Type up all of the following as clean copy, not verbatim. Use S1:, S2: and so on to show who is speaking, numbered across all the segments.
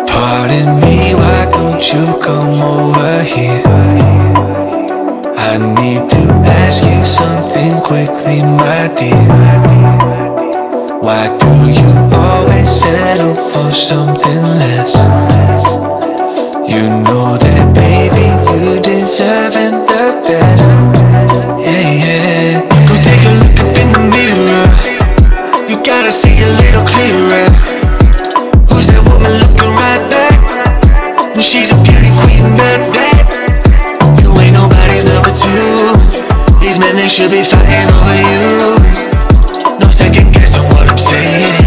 S1: Pardon me, why don't you come over here? I need to ask you something quickly, my dear. Why do you always settle for something less? You know that, baby, you deserving the best. Yeah, yeah. Go take a look up in the mirror. You gotta see a little clearer. Who's that woman looking right back? And she's a beauty queen, bad babe. You ain't nobody's number two. These men, they should be fighting over you. No second guessing what I'm saying.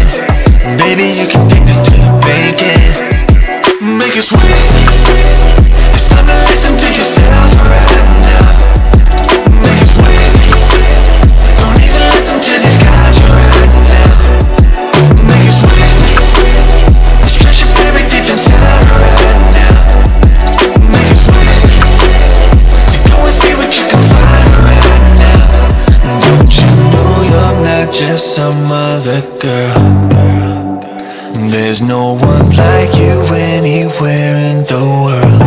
S1: Baby, you can take this to the bank and make it sweet. It's time to listen to yourself right now. Make it sweet. Don't even listen to these guys right now. Make it sweet. This treasure buried deep inside right now. Make it sweet. So go and see what you can find right now. Don't you know you're not just some other girl? There's no one like you anywhere in the world.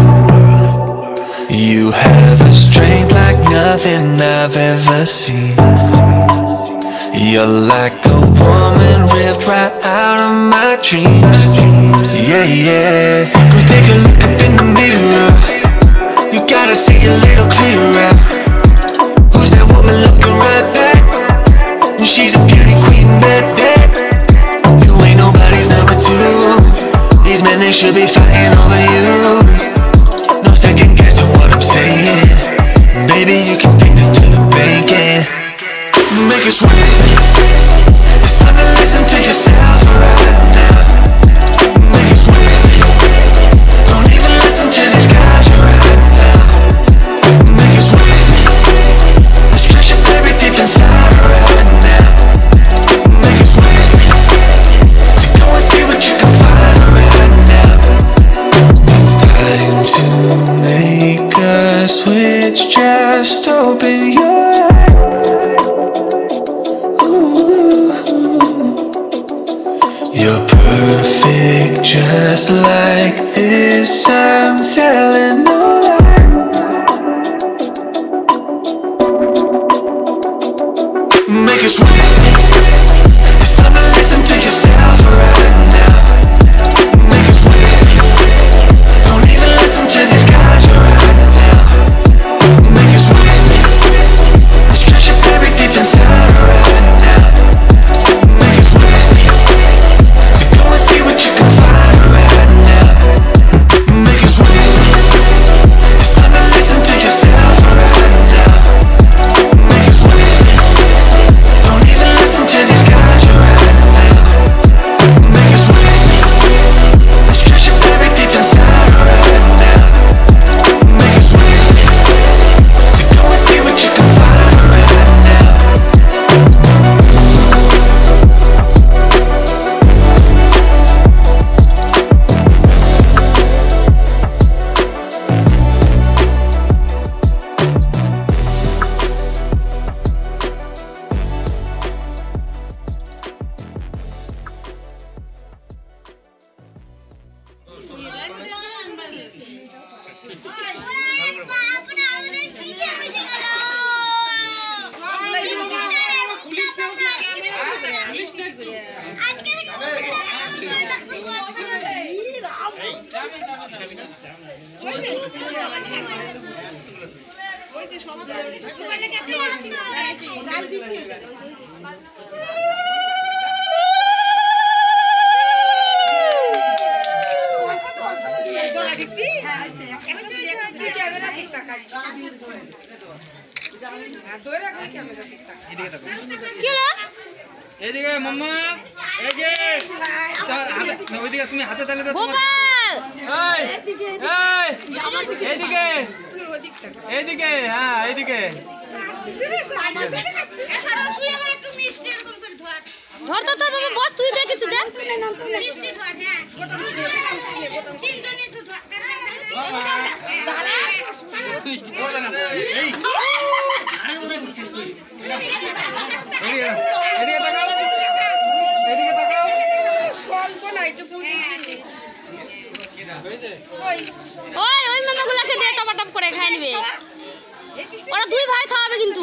S1: You have a strength like nothing I've ever seen. You're like a woman ripped right out of my dreams. Yeah, yeah. Go take a look up in the mirror. You gotta see a little clearer. Who's that woman looking right back? And she's a beauty queen, bad babe. You ain't nobody's number two. These men, they should be fighting over you. No second guessing what I'm saying. Baby, you can take this to the bank and make it sweet. It's time to listen to yourself right now. Make it sweet. Don't even listen to these guys right now. Make it sweet. This treasure buried deep inside right now. Make it sweet. So go and see what you can find right now. It's time to make a switch. Just open your eyes. You're perfect just like this. I'm telling no lies. Make it sweet. It's time to listen to yourself right now. Make it sweet. Don't even listen to these guys right now. Make it sweet. This treasure buried deep inside right now. Make it sweet. So go and see what you can find right now. Make it sweet. It's time to listen to yourself right now. Make it sweet. Don't even listen to these guys right now. Make it sweet. This treasure buried deep inside right now. Make it sweet. So go and see what you can find right now.
S2: এদিকে মাম্মা এই যে ওইদিকে তুমি হাতে তালে দাও
S3: গোপাল
S2: এই এই আমার দিকে এদিকে তুই ওদিকটা এদিকে হ্যাঁ এদিকে তুই আমার একটু মিষ্টি এরকম করে ধর
S3: ধর তো তোর বাবা বস তুই দে কিছু দে
S2: মিষ্টি ধর হ্যাঁ তিনজনে একটু ধর দাঁড়া মিষ্টি ধর না এই এদিকে তাকাও, এদিকে তাকাও।
S3: ওই ওই মামাগুলোকে দিয়ে টপাটপ করে খাই নিবে। ওরা দুই ভাই খাওয়াবে কিন্তু।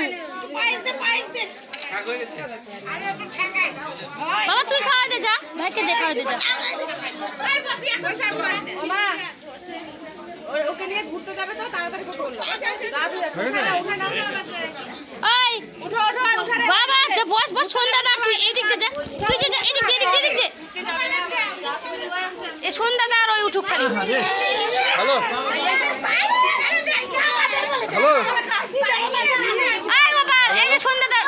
S3: বাবা তুই খাওয়া দে যা, ভাইকে দে খাওয়া দে যা।
S4: ওকে নিয়ে ঘুরতে যাবে তো তাড়াতাড়ি করে বললো রাত হয়ে যাচ্ছে
S3: ওই বাবা যা বস বস সন্ধ্যাদার তুই এদিক দে যা, তুই যা এদিক দে এদিক দে এদিক দে। এ সন্ধ্যাদার ওই উঠুক খালি।
S2: হ্যালো হ্যালো
S3: আয় বাবা এই যে সন্ধ্যাদার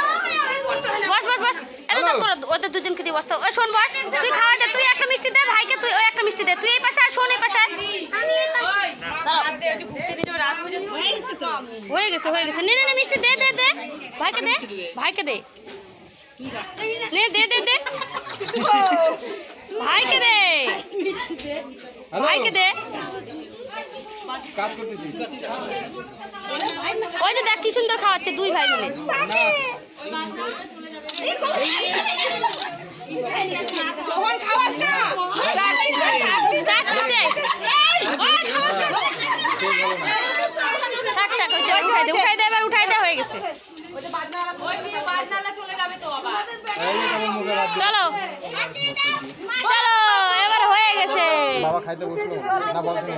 S3: বস বস বস। এটা সব তোর ওদের দুজনকে দিয়ে বসতো। ওই শোন বস, তুই খাওয়া দে, তুই একটা মিষ্টি দে ভাইকে, তুই ওই একটা মিষ্টি দে, তুই এই পাশে আর শোন এই পাশে। হয়ে গেছে হয়ে গেছে, নে নে নে মিষ্টি দে দে দে ভাইকে দে, ভাইকে দে নে দে দে দে ভাইকে দে, ভাইকে দে।
S2: কাজ করতেছি।
S3: ওই যে দেখ কি সুন্দর খাওয়াচ্ছে দুই ভাই মিলে। থাক থাক উঠাই দে উঠাই দে, এবার উঠাই দে, হয়ে গেছে। চলো চলো এবার হয়ে গেছে।
S2: বাবা খাইতে বসলো না, বসে